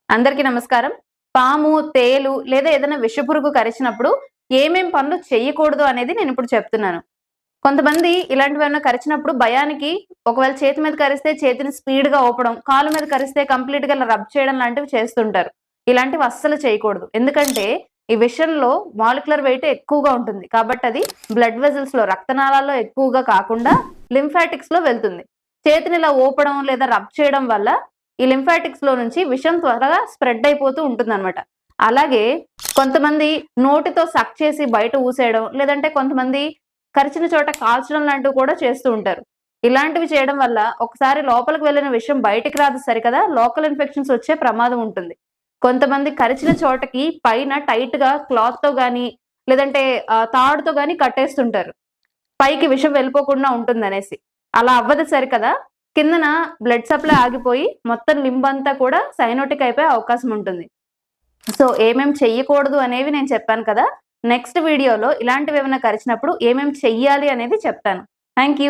అందరికీ నమస్కారం. పాము, తేలు లేదా ఏదైనా విషపురుగు కరిచినప్పుడు ఏమేం పనులు చేయకూడదు అనేది నేనిప్పుడు చెప్తున్నాను. కొంతమంది ఇలాంటివేమన్నా కరిచినప్పుడు భయానికి ఒకవేళ చేతి మీద కరిస్తే చేతిని స్పీడ్‌గా ఊపడం, కాలు మీద కరిస్తే కంప్లీట్‌గా ఇలా రబ్ చేయడం లాంటివి చేస్తుంటారు. ఇలాంటివి అస్సలు చేయకూడదు. ఎందుకంటే ఈ విషంలో మాలిక్యులర్ వెయిట్ ఎక్కువగా ఉంటుంది. కాబట్టి అది బ్లడ్ వెసల్స్‌లో రక్తనాళాల్లో ఎక్కువగా కాకుండా లింఫాటిక్స్‌లో వెళ్తుంది. చేతిని ఇలా ఊపడం లేదా రబ్ చేయడం వల్ల ఈ లింఫాటిక్స్‌లో నుంచి విషం త్వరగా స్ప్రెడ్ అయిపోతూ ఉంటుందన్నమాట. అలాగే కొంతమంది నోటితో సక్ చేసి బయట ఊసేయడం, లేదంటే కొంతమంది కరిచిన చోట కాల్చడం లాంటివి కూడా చేస్తూ ఉంటారు. ఇలాంటివి చేయడం వల్ల ఒకసారి లోపలికి వెళ్ళిన విషం బయటికి రాదు సరికదా, లోకల్ ఇన్ఫెక్షన్స్ వచ్చే ప్రమాదం ఉంటుంది. కొంతమంది కరిచిన చోటకి పైన టైట్‌గా క్లాత్‌తో గాని, లేదంటే తాడుతో గాని కట్టేస్తుంటారు. పైకి విషం వెళ్ళిపోకుండా ఉంటుందనేసి. అలా అవ్వదు సరికదా, కిందన బ్లడ్ సప్లై ఆగిపోయి మొత్తం లింబంతా కూడా సైనోటిక్ అయిపోయే అవకాశం ఉంటుంది. సో, ఏమేం చెయ్యకూడదు అనేవి నేను చెప్పాను కదా! నెక్స్ట్ వీడియోలో ఇలాంటివేమైనా కరిచినప్పుడు ఏమేం చెయ్యాలి అనేది చెప్తాను. Thank you.